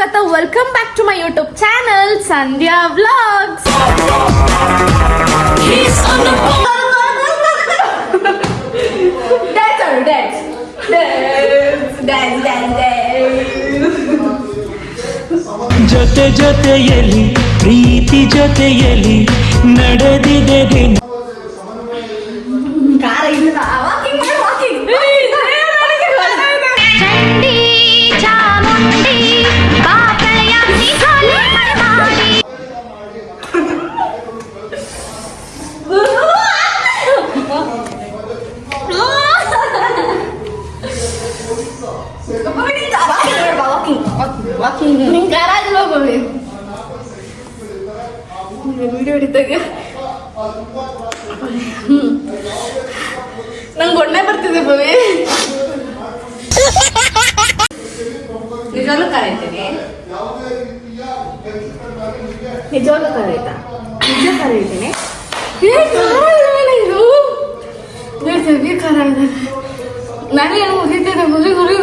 ಸ್ವಾಗತ. Welcome back to my YouTube channel Sandhya vlogs. ಜೊತೆ ಜೊತೆಯಲ್ಲಿ ಪ್ರೀತಿ ಜೊತೆಯಲ್ಲಿ ನಡೆದಿದೆ ದಿನ. ವಿಡಿಯೋ ಹಿಡಿದಾಗ ನಂಗೆ ಒಣ್ಣೆ ಬರ್ತಿದೆ ಬವಿ. ನಿಜವಾಗ್ಲೂ ಖಾರ ಐತೇನೆ, ನಿಜವಾಗ್ಲೂ ಖಾರ ಆಯ್ತಾ? ನಿಜ ಖಾರ ಐತೇನೆ. ಇದು ಹೆವಿ ಖಾರ ಇದೆ. ನಾನೇನು ಹುರಿತಿದ್ದೆ ಹುರಿ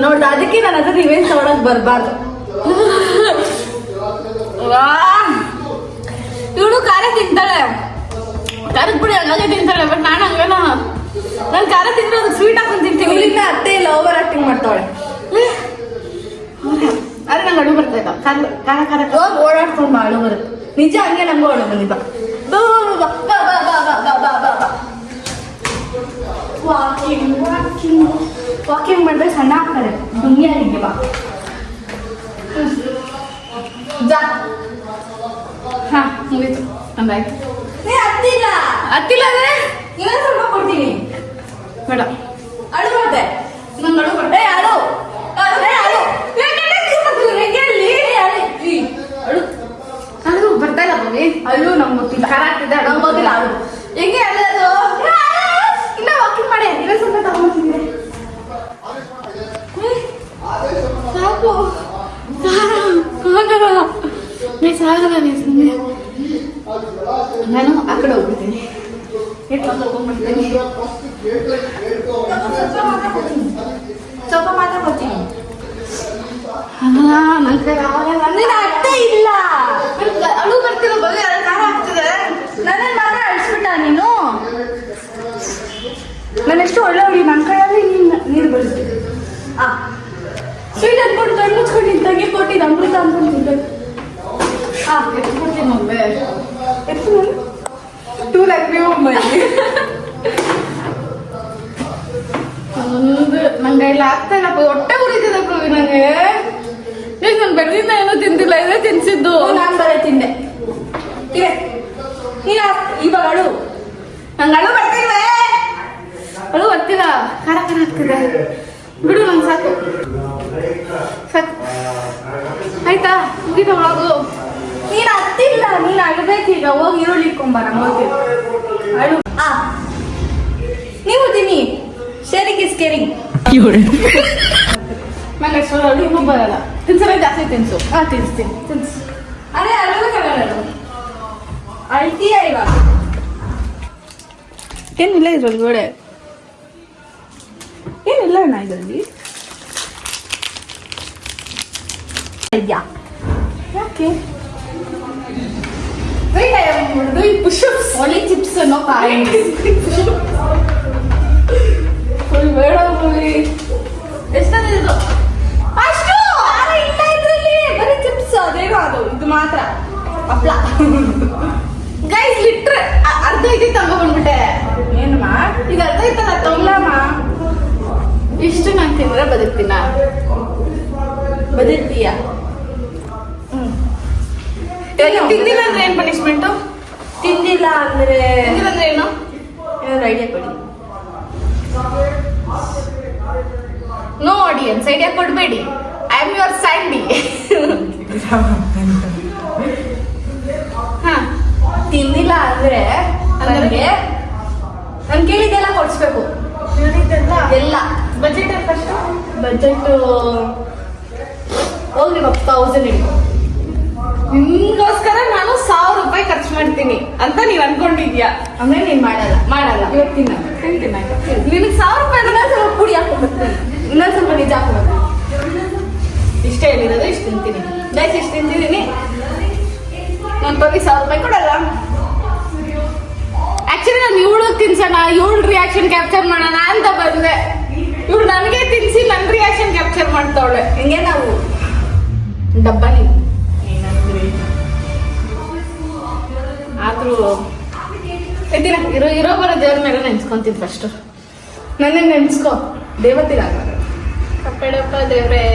ನೋಡ್ದ, ಅದಕ್ಕೆ ನಾನು ಅದನ್ನ ಇವೇನು ತಗೊಳಕ್ ಬರಬಾರ್ದು. ಇವಳು ಖಾರ ತಿಂತಾಳೆ, ಖಾರದ ಪುಡಿ ಹಂಗಾಗಿ ತಿಂತಾಳೆ. ಬಟ್ ನಾನು ಹಂಗಲ್ಲ, ನಾನು ಖಾರ ತಿಂದ್ರೆ ಅದು ಸ್ವೀಟ್ ಹಾಕೊಂಡು ತಿಂತೀನಿ. ಇಲ್ಲಿಂದ ಅತ್ತೆ ಇಲ್ಲ ಓವರ್ ಆಕ್ಟಿಂಗ್ ಮಾಡ್ತಾಳೆ. ಆದ್ರೆ ನಂಗೆ ಅಡುಗೆ ಬರ್ತಾ ಇದ್ದ ಖಾರ ಖಾರ ಓಡಾಡ್ಕೊಂಡು ಅಳು ಬರುತ್ತೆ. ನಿಜ ಹಂಗೆ ನಂಗೂ ಅಳು ಬಂದಿದ್ದ. ವಾಕಿಂಗ್ ವಾಕಿಂಗ್ ವಾಕಿಂಗ್ ಮಾಡಿದ್ರೆ ಸಣ್ಣ ಆಗ್ತಾರೆ. ದುನಿಯಾರಿಗೆ ಬಾ ಜಾ. ಹಾ ಮುಗೀತು, ಅಂದಾಯ್ತು. ಹತ್ತಿಲ್ಲ ಹತ್ತಿಲ್ಲ ಅಂದ್ರೆ ಇನ್ನೊಂದು ಸ್ವಲ್ಪ ಕೊಡ್ತೀನಿ. ಬೇಡ ಅಳು ಬರುತ್ತೆ, ನಂಗೆ ಅಳು ಬರುತ್ತೆ. ಅಳು ಅಳು ಬರ್ತಾ ಇಲ್ಲ ಬವಿ. ಅಳು ನಮ್ಗೆ ಗೊತ್ತಿಲ್ಲ, ಖಾರ ಆಗ್ತಿದೆ ನಮ್ಗೆ ಗೊತ್ತಿಲ್ಲ. ಅಳು ಹೆಂಗೆ ಅಳೋದು? ಇನ್ನ ವಾಕಿಂಗ್ ಮಾಡಿ ಇನ್ನೊಂದು ಸ್ವಲ್ಪ ತಗೊಂಡಿದ್ದೆ. ಸಾಕು ಸಾಗಲ್ಲ ನೀ ಸುಮ್ಮನೆ. ನಾನು ಆ ಕಡೆ ಹೋಗ್ಬಿಡ್ತೀನಿ, ಹೋಗ್ಬಿಡ್ತೀನಿ. ಸ್ವಲ್ಪ ಮಾತಾಡ್ಕೊತೀನಿ. ನನ್ನ ಕೈ ನನ್ನ ಅರ್ಥ ಇಲ್ಲ. ಅಳು ಬರ್ತಿರೋ ಬಗ್ಗೆ ಅದ್ರ ಖಾರ ಆಗ್ತಿದೆ. ನನ್ನ ಮಾತ್ರ ಅಳಿಸ್ಬಿಟ್ಟ ನೀನು. ನಾನೆಷ್ಟು ಒಳ್ಳೆ ನನ್ನ ಕೈಯಲ್ಲಿ ನೀರು ಬರುತ್ತೆ. ಸ್ವೀಟ್ ಅನ್ಕೊಂಡು ಕಣ್ಣು ಮುಚ್ಕೊಂಡು ನಿಂತಾಗೆ ಕೊಟ್ಟಿದ್ದು ಅಮೃತ ಅನ್ಕೊಂಡು ತಿಂದೆ. ಎತ್ಕೊಡ್ತೀನಿ ಒಮ್ಮೆ, ಎತ್ತು ಟೂ ಲ್ಯಾಕ್ ವ್ಯೂ ಮಾಡಿ. ನಂಗೆ ಇಲ್ಲ ಆಗ್ತಾ ಇಲ್ಲ, ಹೊಟ್ಟೆ ಉರಿತಿದೆ ಪ್ರವಿ ನಂಗೆ. ನಾನು ಬೆಳಗಿಂದ ಏನೂ ತಿಂತಿಲ್ಲ, ಇದೇ ತಿನ್ಸಿದ್ದು. ನಾನು ಬರೀ ತಿಂದೆ. ಇವಾಗ ಅಳು, ನಂಗೆ ಅಳು ಬರ್ತಿಲ್ವೇ? ಅಳು ಬರ್ತಿಲ್ಲ, ಖಾರ ಖಾರ ಆಗ್ತಿದೆ. ಬಿಡು ನಂಗೆ ಸಾಕು ಸಾಕು ಆಯ್ತಾ? ಮುಗಿದ ಒಳಗು. ನೀನು ಹತ್ತಿಲ್ಲ, ನೀನು ಅಳಬೇಕೀಗ. ಹೋಗಿ ಈರುಳ್ಳಿ ಇಟ್ಕೊಂಬಾರ ಹೋಗಿ ಅಳು. ನೀವು ತಿನ್ನಿ, ಶೇರಿಂಗ್ ಇಸ್ ಕೇರಿಂಗ್. ನಂಗೆ ಅಷ್ಟು ಅಳು ಇನ್ನೂ ಬರಲ್ಲ. ತಿನ್ಸಲ್ಲ, ಜಾಸ್ತಿ ತಿನ್ಸು. ತಿನ್ಸ್ತೀನಿ, ತಿನ್ಸು. ಅದೇ ಅಳಬೇಕಲ್ಲ, ಅಳ್ತೀಯ ಇವಾಗ. ಏನಿಲ್ಲ ಇದ್ರೊಳಗಡೆ, ಏನಿಲ್ಲ ಅಣ್ಣ ಇದರಲ್ಲಿ. ಯಾಕೆ wait, I am doing push-ups. Only chips, no cards. Full ಬೇಡ ಹೋಗಿ. ಎಷ್ಟಾದ್ರು ಅಷ್ಟು ಆರ ಇಲ್ಲ ಇದ್ರಲ್ಲಿ, ಬರೀ ಚಿಪ್ಸ್. ಅದೇನೋ ಅದು, ಇದು ಮಾತ್ರ ಹಪ್ಳ. ಗೈಸ್ ಲಿಟ್ರ್ ಅರ್ಧ ಐತಿ ತಗೊಂಡ್ಬಿಟ್ಟೆ. ಏನಮ್ಮ ಈಗ ಅರ್ಧ ಐತಲ್ಲ, ತಗೊಳ್ಳಮ್ಮ. ಇಷ್ಟು ನಾನು ತಿಂದ್ರೆ ಬದುಕ್ತೀನ? ಬದುಕ್ತೀಯ? ತಿಂದಿಲ್ಲ ಅಂದ್ರೆ ಏನ್ ಪನಿಷ್ಮೆಂಟು? ತಿಂದಿಲ್ಲ ಅಂದ್ರೆ ಏನು? ಏನಾದ್ರು ಐಡಿಯಾ ಕೊಡಿ. ನೋ ಆಡಿಯನ್ಸ್, ಐಡಿಯಾ ಕೊಡ್ಬೇಡಿ. I am your Sandy. ತಿಂದಿಲ್ಲ ಅಂದ್ರೆ ನನಗೆ ನಾನು ಕೇಳಿದ್ದೆಲ್ಲ ಕೊಡಿಸ್ಬೇಕು. ಎಲ್ಲ ಬಜೆಟ್ ಎಷ್ಟು? ಬಜೆಟ್ ಹೋಗ್ಲಿ 1000 ಇಟ್ಟು ನಿಮ್ಗೋಸ್ಕರ ನಾನು 1000 ರೂಪಾಯಿ ಖರ್ಚು ಮಾಡ್ತೀನಿ ಅಂತ ನೀವ್ ಅನ್ಕೊಂಡಿದ್ಯಾ? ಅಂದ್ರೆ ನೀನ್ ಮಾಡಲ್ಲ ಇವತ್ತಿನ ತಿಂತೀನಿ. ನಿನಗೆ 1000 ರೂಪಾಯಿ ಸ್ವಲ್ಪ ಪುಡಿ ಹಾಕೊಂಡ್ಬರ್ತೀನಿ, ಇನ್ನೊಂದ್ ಸ್ವಲ್ಪ ನಿಜ ಹಾಕೊಂಡ್ಬರ್ತೀನಿ. ಗೈಸ್ ಇಷ್ಟು ತಿಂತಿದ್ದೀನಿ. ನನ್ನ ಪಪ್ಪಿ 1000 ರೂಪಾಯಿ ಕೊಡಲ್ಲ. ಆಕ್ಚುಲಿ ನಾನು ಇವಳು ತಿನ್ಸೋಣ, ಇವಳು ರಿಯಾಕ್ಷನ್ ಕ್ಯಾಪ್ಚರ್ ಮಾಡೋಣ ಅಂತ ಬಂದೆ. ಇವಳು ನನಗೆ ತಿನ್ಸಿ ನನ್ನ ರಿಯಾಕ್ಷನ್ ಕ್ಯಾಪ್ಚರ್ ಮಾಡ್ತಾವಳೆ. ಹಿಂಗೆ ನಾವು ಡಬ್ಬನಿ ಆದ್ರೂ ಎದ್ದಿನ ಇರೋ ಬರೋ ದೇವ್ರ ಮೇಲೆ ನೆನ್ಸ್ಕೊಂತಿದ್ ಫಸ್ಟ್. ನನ್ನ ನೆನ್ಸ್ಕೊ ದೇವತಿಲ್ಲ ಕಪ್ಪೆಡಪ್ಪ ದೇವ್ರೆ.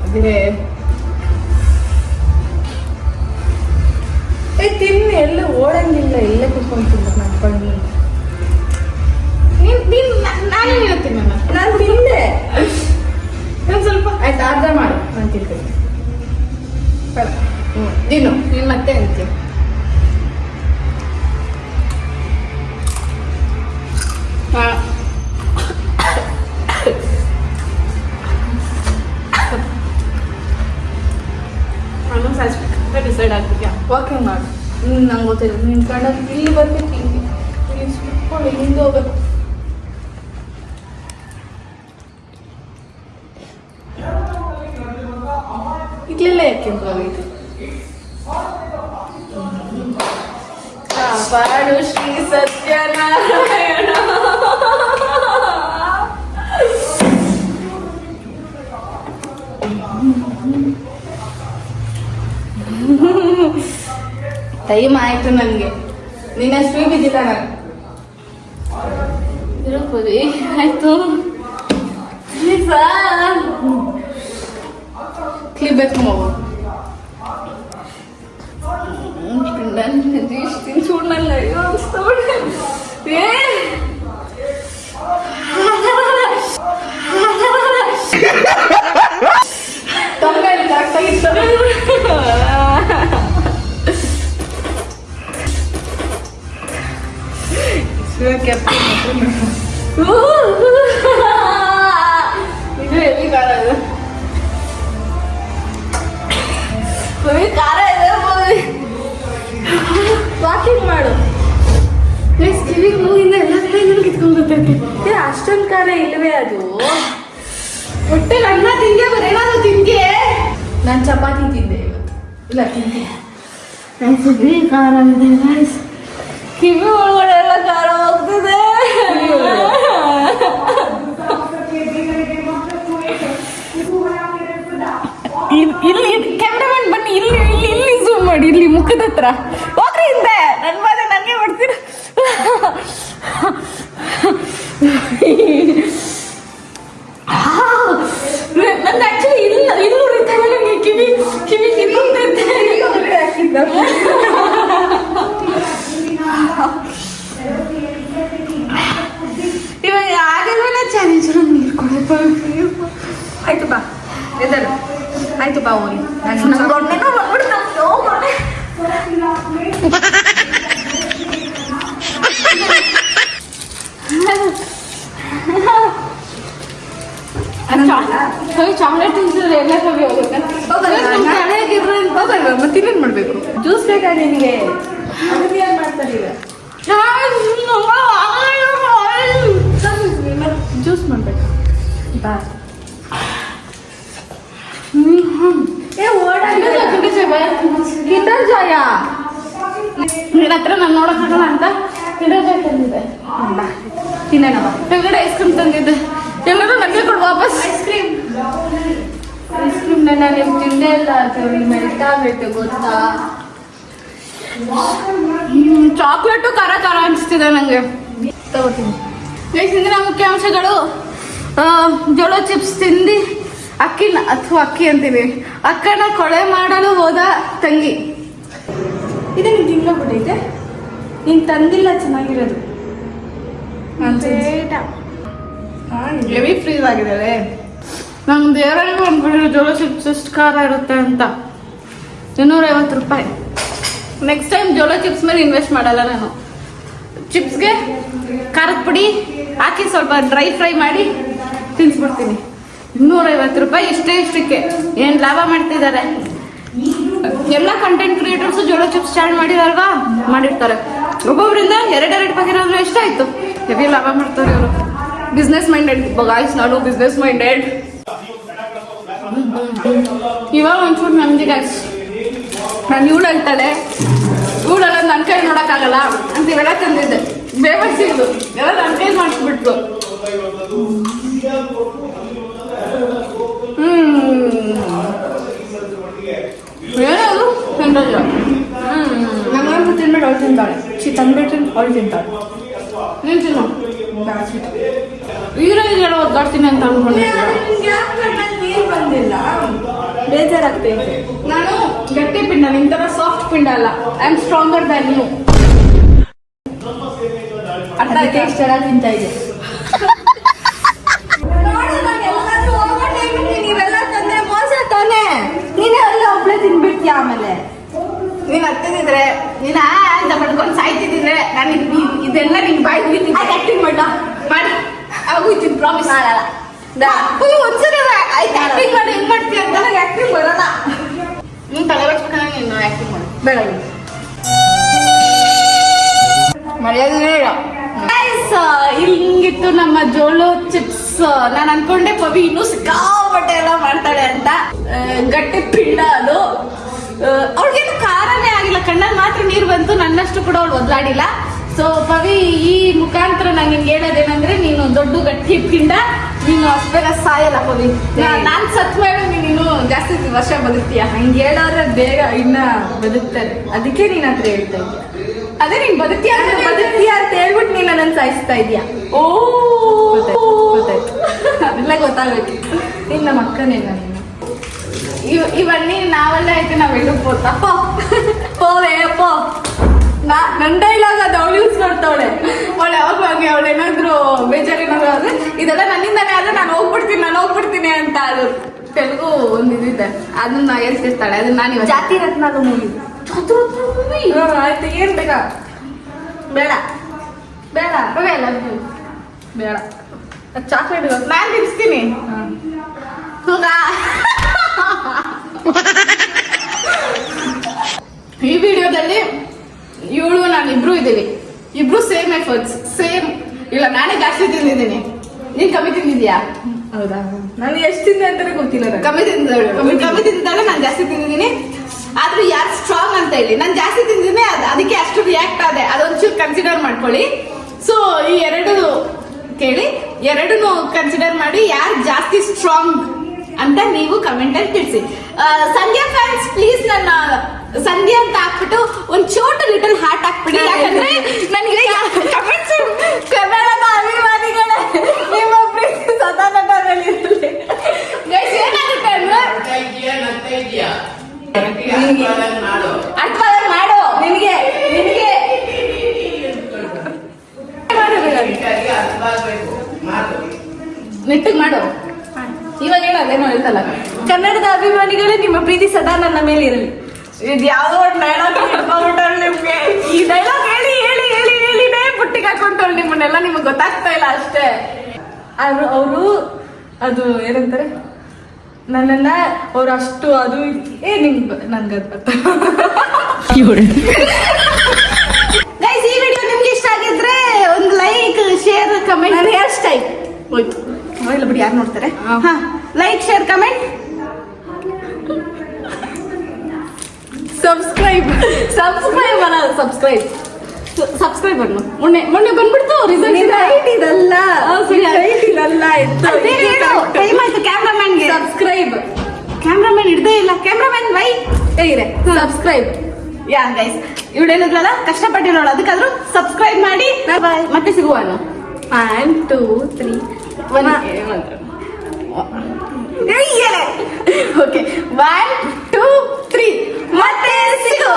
ಅದೇ ತಿನ್ನು, ಎಲ್ಲ ಓಡಂಗಿಲ್ಲ, ಎಲ್ಲ ಕುತ್ಕೊಂತಿಲ್ಲ. ನಡ್ಕೊಂಡು ನಾನೇ ಹೇಳ್ತೀನಿ. ನಾನು ತಿಂದೆ. ನಾನು ಸ್ವಲ್ಪ ಆಯ್ತು ಅರ್ಧ ಮಾಡು, ನಾನು ತಿಂತೀನಿ. ನೀನು ಮತ್ತೆ ಅಂತೀನಿ. ನಾನು ಸಾಯಿಸ್ಬೇಕಂತ ಡಿಸೈಡ್ ಆಗ್ಬಿಟ್ಯಾ? ವಾಕಿಂಗ್ ಮಾಡು. ನಂಗೆ ಗೊತ್ತಿಲ್ಲ, ನಿನ್ನ ಕಣ್ಣಲ್ಲಿ ಇಲ್ಲಿ ಬರ್ಬೇಕು, ಹಿಂಗೆ ಹಿಂದೆ ಹೋಗ್ಬೇಕು. ಇಡ್ಲಿಲ್ಲ ಯಾಕೆ ಕಾಪಾಡು ಶ್ರೀ ಸತ್ಯನಾರಾಯಣ. ಟೈಮ್ ಆಯ್ತು ನನಗೆ. ನಿನ್ನಷ್ಟು ಬಿದ್ದಿಲ್ಲ ನಾನು. ತಿರುಪತಿ ಆಯ್ತು. ಕ್ಲಿಬೇಕು ಮಗು. ತಿನ್ಸೂಡ್ನಲ್ಲ ತೊಂಬೈಲಿ ಆಗ್ತಾಗಿತ್ತು. ಇದು ಎಲ್ಲಿ ಖಾರ ಇದೆ, ಖಾರ ಇದೆ. ವಾಕಿಂಗ್ ಮಾಡು. ಕಿವಿಗೆ ಮೂಗಿಂದ ಎಲ್ಲ ಕಡೆಯಿಂದ ಕಿತ್ಕೊಂಡ್ಬರ್ತೈತೆ. ಅಷ್ಟೊಂದು ಖಾರ ಇಲ್ಲವೇ ಅದು. ಹೊಟ್ಟೆ ಅನ್ನ ತಿಂದೆ, ಬರೇನಾದ್ರು ತಿಂದೆ. ನಾನು ಚಪಾತಿ ತಿಂದೆ ಇವತ್ತು. ಇಲ್ಲ ತಿಂತೀನಿ. ಖಾರ ಇದೆ ಗೈಸ್. ಕಿವಿ ಒಳಗಡೆ ಎಲ್ಲ ಖಾರ ಹೋಗ್ತಿದೆ. ಇಲ್ಲಿ ಕ್ಯಾಮ್ರಾಮನ್ ಬನ್ನಿ, ಇಲ್ಲಿ ಇಲ್ಲಿ ಇಲ್ಲಿ ಝೂಮ್ ಮಾಡಿ, ಇಲ್ಲಿ ಮುಖದ ಹತ್ರ ಹೋಗ್ರಿ. ಹಿಂದೆ ನನ್ನ ಬಾಧೆ ನನಗೆ ಮಾಡ್ತೀರ. ನನ್ನ ಆಕ್ಚುಲಿ ಇಲ್ಲ, ಇಲ್ಲಿ ಉರಿತಾವೆ ನನಗೆ. ಕಿವಿ ಕಿವಿ ಕಿತ್ತೈತೆ. ಇವಾಗ ಆಗಲ್ವಲ್ಲ ಚಾಲೆಂಜ್. ನೀರು ಕೊಡಪ್ಪ. ಆಯ್ತು ಬಾ, ಎದಳು. ಆಯ್ತು ಬಾ ಹೋಗಿ. ಚಾಕ್ಲೇಟ್ ತಿನ್ಸಿದ್ರೆ ಎಲ್ಲ ಕಮ್ಮಿ ಹೋಗುತ್ತೆ. ಮತ್ತಿನ್ನೇನು ಮಾಡಬೇಕು? ಜ್ಯೂಸ್ ಬೇಕಾ ನಿನಗೆ? ಅದನ್ನ ಮಾಡ್ತಾರೆ ಈಗ. ಜ್ಯೂಸ್ ಮಾಡ್ಬೇಕು ಬಾ. ಕಿಂಡರ್ ಜಾಯ ನಿನ್ನ ಹತ್ರ ನಾನು ನೋಡೋಕ್ಕಾಗಲ್ಲ ಅಂತ ಕಿಂಡರ್ ಜಾಯ್ ತಂದಿದ್ದೆ. ತಿನ್ನೋಣ ಬಾ. ಹೊರಗಡೆ ಐಸ್ ಕ್ರೀಮ್ ತಂದಿದ್ದೆ. ಎಲ್ಲರೂ ನನಗೆ ಕೊಡು ವಾಪಸ್. ಐಸ್ ಕ್ರೀಮ್ ನಾನು ನಿಮ್ಗೆ ತಿಂದೇ ಇಲ್ಲ. ಮೆಲ್ಟ್ ಆಗೈತೆ ಗೊತ್ತಾ? ಚಾಕ್ಲೇಟು ಖಾರ ಖಾರ ಅನಿಸ್ತಿದೆ ನನಗೆ. ತಗೋತೀನಿ. ಇಂದಿನ ಮುಖ್ಯಾಂಶಗಳು: ಜೋಳೋ ಚಿಪ್ಸ್ ತಿಂದು ಅಕ್ಕಿನ ಅಥವಾ ಅಕ್ಕಿ ಅಂತೀವಿ ಅಕ್ಕನ ಕೊಳೆ ಮಾಡಲು ಹೋದ ತಂಗಿ. ಇದೆ ನಿನ್ ತಿಂಗ್ಳಬಿಟ್ಟೈತೆ. ನೀನು ತಂದಿಲ್ಲ ಚೆನ್ನಾಗಿರೋದು. ಹೆವಿ ಫ್ರೀಸ್ ಆಗಿದ್ದಾಳೆ. ನಂಗೆ ದೇವರಿಗೆ ಅಂದ್ಬಿಟ್ಟಿರೋ ಜೋಳೋ ಚಿಪ್ಸ್ ಎಷ್ಟು ಖಾರ ಇರುತ್ತೆ ಅಂತ. 250 ರೂಪಾಯಿ. ನೆಕ್ಸ್ಟ್ ಟೈಮ್ ಜೋಳೋ ಚಿಪ್ಸ್ ಮೇಲೆ ಇನ್ವೆಸ್ಟ್ ಮಾಡಲ್ಲ ನಾನು. ಚಿಪ್ಸ್ಗೆ ಖಾರದ ಪುಡಿ ಹಾಕಿ ಸ್ವಲ್ಪ ಡ್ರೈ ಫ್ರೈ ಮಾಡಿ ತಿನ್ಸ್ಬಿಡ್ತೀನಿ. 250 ರೂಪಾಯಿ ಇಷ್ಟಕ್ಕೆ ಏನು ಲಾಭ ಮಾಡ್ತಿದ್ದಾರೆ. ಎಲ್ಲ ಕಂಟೆಂಟ್ ಕ್ರಿಯೇಟರ್ಸು ಜೋಳೋ ಚಿಪ್ಸ್ ಸ್ಟಾರ್ಟ್ ಮಾಡಿರಲ್ವಾ, ಮಾಡಿರ್ತಾರೆ. ಒಬ್ಬೊಬ್ಬರಿಂದ 2 ಪ್ಯಾಕೆಟ್ ಆದ್ರೆ ಎಷ್ಟಾಯ್ತು. ಹೆವಿ ಲಾಭ ಮಾಡ್ತಾರೆ ಇವರು. Business minded guys. ನಾನು ಬಿಸ್ನೆಸ್ ಮೈಂಡೆಡ್. ಇವಾಗ ಒಂಚೂರು ನಮ್ಗೆ ಗೈಸ್ ನಾನು ಇವಳು ಹೇಳ್ತಾಳೆ ಇವಳೆಲ್ಲ ನನ್ನ ಕೈ ನೋಡೋಕ್ಕಾಗಲ್ಲ ಅಂತ ಇವೆಲ್ಲ ತಂದಿದ್ದೆ ಬೇವರ್ಸಿದ್ದು ಎಲ್ಲ ನನ್ನ ಕೈ ಮಾಡಿಸ್ಬಿಟ್ರು. ಏನದು ತಿಂದಲ್ಲ ನಂಗಂತೂ ತಿನ್ಬಿಟ್ಟು ಅವಳು ತಿಂತಾಳೆ ತಂದ್ಬಿಟ್ಟು ಅವಳು ತಿಂತಾಳೆ. ನೀನು ತಿನ್ನು ಈಗಲೇ ಒದ್ದಾಡ್ತೀನಿ ಅಂತ ಅನ್ಕೊಂಡಿದ್ದೆ. ನೀರು ಬಂದಿಲ್ಲ ಬೇಜಾರಾಗ್ತೈತೆ. ನಾನು ಗಟ್ಟಿ ಪಿಂಡ ನಿನ್ ತರ ಸಾಫ್ಟ್ ಪಿಂಡ ಅಲ್ಲ. I am stronger than you. ಅರ್ಥ ಆಯ್ತಾ? ಇಷ್ಟ ತಿಂತಾ ಇದೆ. ನೀವೆಲ್ಲ ತಂದ್ರೆ ಮೋಸ ತಾನೆ. ನೀನೇ ಎಲ್ಲ ಒಬ್ಳೆ ತಿನ್ಬಿಡ್ತೀಯ. ಆಮೇಲೆ ನೀನ್ ಹತ್ತಿದ್ರೆ ನೀನ್ ಅಂತ ಪಡ್ಕೊಂಡು ಸಾಯ್ತಿದ್ರೆ ನಾನು ಇದೆಲ್ಲ ನಿನ್ ಬಾಯಿ ಆಕ್ಟಿಂಗ್ ಮಾಡ ಮಾಡಿ ಆಗೋಯ್ತೀನಿ. ಪ್ರಾಮಿಸ್ ಮಾಡಲ್ಲ. ಒಂದ್ಸರಿ ಆಕ್ಟಿಂಗ್ ಮಾಡಿ ಹೆಂಗ್ ಮಾಡ್ತೀಯ ಅಂತ ನನಗೆ ಆಕ್ಟಿಂಗ್ ಬರಲ್ಲ. ನೀನ್ ತಲೆ ಬಚ್ಬೇಕಂದ್ರೆ ನೀನು ಆಕ್ಟಿಂಗ್ ಮಾಡು. ಬೇಡ ಮರ್ಯಾದೆ ಇಲ್ಲ. ಹಿಂಗಿತ್ತು ನಮ್ಮ ಜೋಳೋ ಚಿಪ್ಸ್. ನಾನು ಅನ್ಕೊಂಡೆ ಪವಿ ಇನ್ನೂ ಸಿಕ್ಕಾಪಟ್ಟೆ ಎಲ್ಲ ಮಾಡ್ತಾಳೆ ಅಂತ. ಗಟ್ಟಿ ಪಿಂಡ ಅದು. ಅವ್ಳಿಗೇನು ಖಾರನೇ ಆಗಿಲ್ಲ, ಕಣ್ಣಲ್ಲಿ ಮಾತ್ರ ನೀರು ಬಂತು. ನನ್ನಷ್ಟು ಕೂಡ ಅವಳು ಒದ್ದಾಡಿಲ್ಲ. ಸೊ ಪವಿ, ಈ ಮುಖಾಂತರ ನಾನು ನಿನ್ಗೆ ಹೇಳೋದೇನಂದ್ರೆ ನೀನು ದೊಡ್ಡ ಗಟ್ಟಿ ಪಿಂಡ. ನೀನು ಅಷ್ಟು ಬೇಗ ಸಾಯಲ್ಲ ಪವಿ. ನಾನ್ ಸತ್ ಮೇಲೆ ನೀನು ಜಾಸ್ತಿ ವರ್ಷ ಬದುಕ್ತೀಯ. ಹಂಗೆ ಹೇಳೋದ್ರೆ ಬೇಗ ಇನ್ನ ಬದುಕ್ತಾರೆ. ಅದಕ್ಕೆ ನೀನ್ ಹತ್ರ ಹೇಳ್ತಾ ಇದ್ಯಾ. ಅದೇ ನೀನ್ ಬದುಕ್ತೀಯ ಅಂತ ಹೇಳ್ಬಿಟ್ಟು ನೀನ್ ನನ್ನ ಸಾಯಿಸ್ತಾ ಇದೀಯ. ಓ ಗೊತ್ತಾಯ್ತು. ಅದೆಲ್ಲ ಗೊತ್ತಾಗ್ಬೇಕು. ನೀನ್ ನಮ್ಮ ಅಕ್ಕನೇ. ನೀನು ಇವನ್ನಿ ನಾವೆಲ್ಲ ಐತೆ ನಾವೆಲ್ಲೂ ಪೋತಪ್ಪ ಪೋವೆ ಅಪ್ಪ. ನನ್ನ ಡೈಲಾಗ್ ಅದು ಅವಳು ಯೂಸ್ ಮಾಡ್ತಾವಳೆ. ಅವಳು ಯಾವಾಗ ಹಾಗೆ ಅವಳು ಏನಾದ್ರು ಬೇಜಾರೇನಾದ್ರು ಆದ್ರೆ ಇದೆಲ್ಲ ನನ್ನಿಂದಾನೇ ಆದ್ರೆ ನಾನು ಹೋಗ್ಬಿಡ್ತೀನಿ ಅಂತ. ಅದು ತೆಲುಗು ಒಂದು ಇದಿದೆ, ಅದನ್ನ ಹೇಳ್ತಿರ್ತಾಳೆ. ಅದನ್ನ ನಾನು ಜಾತಿ ರತ್ನ ಮೂವಿ. ಆಯ್ತು, ಏನ್ ಬೇಕಾ? ಬೇಡ ಬೇಡ ಬೇಡ ಚಾಕ್ಲೇಟ್ ನಾನು ತಿನ್ಸ್ತೀನಿ. ಈ ವಿಡಿಯೋದಲ್ಲಿ ಇವಳು ನಾನು ಇಬ್ರು ಇದೀವಿ. ಇಬ್ರು ಸೇಮ್ ಎಫರ್ಟ್ಸ್, ಸೇಮ್. ಇಲ್ಲ, ನಾನೇ ಜಾಸ್ತಿ ತಿಂದಿದ್ದೀನಿ, ನೀನ್ ಕಮ್ಮಿ ತಿಂದಿದ್ಯಾ? ಹೌದಾ? ನಾನು ಎಷ್ಟು ತಿಂದೆ ಅಂತಾನೆ ಗೊತ್ತಿಲ್ಲ. ಕಮ್ಮಿ ತಿಂದಿದ್ದಾಳೆ, ನಾನು ಜಾಸ್ತಿ ತಿಂದಿದ್ದೀನಿ. ಆದ್ರೂ ಯಾರು ಸ್ಟ್ರಾಂಗ್ ಅಂತ ಹೇಳಿ ನಾನು ಜಾಸ್ತಿ ತಿಂದಿದ್ದೀನಿ, ಅದಕ್ಕೆ ಅಷ್ಟು ರಿಯಾಕ್ಟ್ ಆದೆ. ಅದೊಂಚೂರು ಕನ್ಸಿಡರ್ ಮಾಡ್ಕೊಳ್ಳಿ. ಸೊ ಈ ಎರಡು ಕೇಳಿ, ಎರಡನ್ನೂ ಕನ್ಸಿಡರ್ ಮಾಡಿ ಯಾರು ಜಾಸ್ತಿ ಸ್ಟ್ರಾಂಗ್ ಅಂತ ನೀವು ಕಮೆಂಟ್ ಅಲ್ಲಿ ತಿಳಿಸಿ. ಸಂಧ್ಯಾ ಫ್ಯಾನ್ಸ್ ಪ್ಲೀಸ್ ನನ್ನ ಸಂಧ್ಯಾ ಅಂತ ಹಾಕ್ಬಿಟ್ಟು ಒಂದು ಚೋಟ ಲಿಟಲ್ ಹಾರ್ಟ್ ಹಾಕ್ಬಿಡಿ. ಯಾಕಂದ್ರೆ ನನಗೆ ಕನ್ನಡದ ಅಭಿಮಾನಿಗಳೇ ನಿಮ್ಮ ಪ್ರೀತಿ ಸದಾ ನಟರಲ್ಲಿ ಏನಾಗುತ್ತೆ ಅಂದ್ರೆ ಅರ್ಥವಾದ ಮಾಡು. ನಿನಗೆ ನೆಟ್ಟಿಗೆ ಮಾಡು. ಇವಾಗ ಹೇಳೋದೇನೋ ಹೇಳ್ತಲ್ಲ. ಕನ್ನಡದ ಅಭಿಮಾನಿಗಳೇ ನಿಮ್ಮ ಪ್ರೀತಿ ಸದಾ ನನ್ನ ಮೇಲೆ ಇರಲಿ. ಇದು ಯಾವ್ದೋ ಒಂದು ಡೈಲಾಗ್ ಇಟ್ಕೊಂಡ್ಬಿಟ್ಟಳು ನಿಮ್ಗೆ. ಈ ಡೈಲಾಗ್ ಹೇಳಿ ಬುಟ್ಟಿಗೆ ಹಾಕೊಂಡಳು ನಿಮ್ಮನ್ನೆಲ್ಲ. ನಿಮ್ಗೆ ಗೊತ್ತಾಗ್ತಾ ಇಲ್ಲ ಅಷ್ಟೇ. ಅವರು ಅದು ಏನಂತಾರೆ, ನನ್ನನ್ನ ಅವ್ರು ಅಷ್ಟು ಅದು ನನ್ಗೆ ಗೈಸ್, ಈ ವಿಡಿಯೋ ನಿಮ್ಗೆ ಇಷ್ಟ ಆಗಿದ್ರೆ ಒಂದು ಲೈಕ್, ಶೇರ್, ಕಮೆಂಟ್. ನನ್ನ ಹೇರ್ ಸ್ಟೈಲ್ ಹೋಯ್ತು ಇಲ್ಲ ಬಿಡಿ, ಯಾರು ನೋಡ್ತಾರೆ. ಲೈಕ್, ಶೇರ್, ಕಮೆಂಟ್, ಸಬ್ಸ್ಕ್ರೈಬ್ ಅನ್ನು ಮೊನ್ನೆ ಬಂದ್ಬಿಡ್ತು ರಿಸಲ್ಟ್. ಇದಲ್ಲ ಟೈಮ್ ಆಯ್ತು. ಕ್ಯಾಮ್ರಾಮನ್ಗೆ ಸಬ್ಸ್ಕ್ರೈಬ್. ಕ್ಯಾಮ್ರಾಮನ್ ಹಿಡ್ದೇ ಇಲ್ಲ. ಕ್ಯಾಮ್ರಾಮನ್ ವೈ ಹೇಗಿದೆ ಸಬ್ಸ್ಕ್ರೈಬ್. ಯಾ ಗೈಸ್, ಇವಳೇನಿದ್ರಲ್ಲ ಕಷ್ಟಪಟ್ಟಿರೋಳು, ಅದಕ್ಕಾದ್ರೂ ಸಬ್ಸ್ಕ್ರೈಬ್ ಮಾಡಿ. ಬಾಯ್, ಮತ್ತೆ ಸಿಗುವ. 1 2 3 ಓಕೆ 1 2 3 ಮತ್ತೆ ಸಿಗುವ.